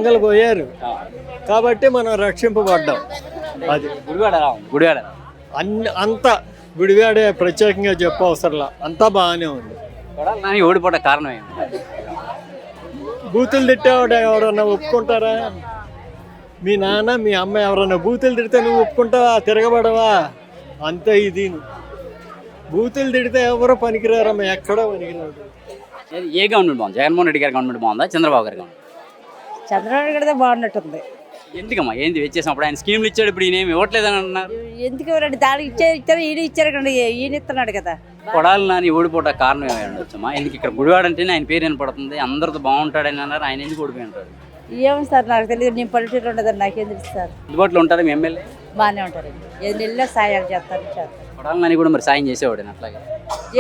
దొంగలు పోయారు కాబట్టి మనం రక్షింపబడ్డాం. అది గుడివాడ అంతా గుడివాడే ప్రత్యేకంగా చెప్పవసరంలా, అంతా బాగానే ఉంది. కొడాలని ఓడిపోవడం కారణం ఏంటి? బూతులు తిట్టేవాడు ఎవరన్నా ఒప్పుకుంటారా? మీ నాన్న మీ అమ్మ ఎవరన్నా బూతులు తిడితే నువ్వు ఒప్పుకుంటావా? తిరగబడవా? అంతే. ఇది బూతులు తిడితే ఎవరో పనికిరారమ్మా, ఎక్కడో పనికిరాడు. ఏ గవర్నమెంట్ బాగుంది? జగన్మోహన్ రెడ్డి గారి గవర్నమెంట్ బాగుందా, చంద్రబాబు గారి గవర్నమెంట్? చంద్రబాబు గారిదే బాగున్నట్టుంది. ఎందుకమ్మా? ఏంది వచ్చేసినప్పుడు ఆయన స్కీమ్లు ఇచ్చాడు, ఇప్పుడు ఈయన ఏమి ఇవ్వట్లేదని అంటున్నారు. ఎందుకు ఎవరండి దానికి ఇచ్చారు ఈయన ఇచ్చారు కదా, ఈయన ఇస్తున్నాడు కదా. కొడాలి నాని ఓడిపోవడం కారణం ఏమి ఉండొచ్చమ్మా? ఎందుకు ఇక్కడ గుడివాడ అంటేనే ఆయన పేరు వినపడుతుంది, అందరితో బాగుంటాడని అన్నారు, ఆయన ఎందుకు ఓడిపోయి ఉంటాడు? ఏమో సార్ నాకు తెలియదు, నేను పల్లెటూరు ఉండదని నాకేం తెలుసు సార్. అందుబాటులో ఉంటారు మీ ఎమ్మెల్యే? బాగానే ఉంటారండి, ఏది నెలలో సాయాలు చేస్తారు. కొడాలి నాని కూడా మరి సాయం చేసేవాడు అట్లాగే.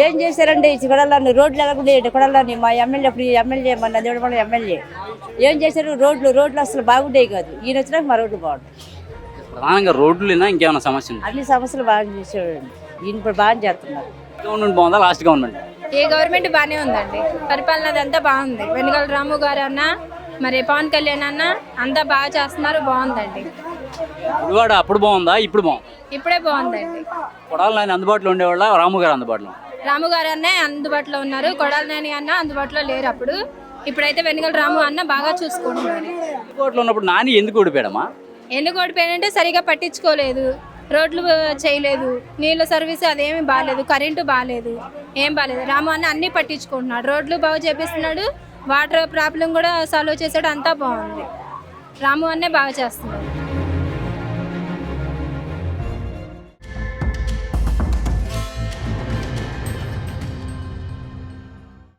ఏం చేశారండి కొడాలని? రోడ్లు ఎలాగుండేవి కొడాలని? మా ఎమ్మెల్యే అప్పుడు ఎమ్మెల్యే మన నందివడమల ఎమ్మెల్యే ఏం చేశారు? రోడ్లు అసలు బాగుండేవి కాదు. ఈయన వచ్చినాక మా రోడ్లు బాగుంటాయి. ప్రధానంగా రోడ్లునా ఇంకేమైనా సమస్య ఉంది? అన్ని సమస్యలు బాగా చేసేవాడండి, ఈయన ఇప్పుడు బాగా చేస్తున్నారు. గవర్నమెంట్ బాగుందా, లాస్ట్ గవర్నమెంట్? ఏ గవర్నమెంట్ బాగానే ఉందండి, పరిపాలన అదంతా బాగుంది. వెనుగల రాము గారు అన్న, మరి పవన్ కళ్యాణ్ అన్న అంతా బాగా చేస్తున్నారు, బాగుందండి. గుడివాడ అప్పుడు బాగుందా, ఇప్పుడు బాగుంది? ఇప్పుడే బాగుందండి. కొడాలి నాని అందుబాటులో ఉండేవాళ్ళ, రాము గారు అందుబాటులో? రాము గారు అన్నే అందుబాటులో ఉన్నారు, కొడాలి నాని అన్న అందుబాటులో లేరు అప్పుడు. ఇప్పుడైతే వెనుగల రాము అన్న బాగా చూసుకుంటున్నారు. అందుబాటులో ఉన్నప్పుడు నాని ఎందుకు ఓడిపోయాడమ్మా? ఎందుకు ఓడిపోయాడంటే సరిగా పట్టించుకోలేదు, రోడ్లు చేయలేదు, నీళ్ళ సర్వీస్ అదేమి బాగాలేదు, కరెంటు బాగాలేదు, ఏం బాగాలేదు. రాము అన్న అన్నీ పట్టించుకుంటున్నాడు, రోడ్లు బాగా చేపిస్తున్నాడు, వాటర్ ప్రాబ్లం కూడా సాల్వ్ చేసాడు, అంతా బాగుంది. రాము అన్నే బాగా చేస్తున్నాడు.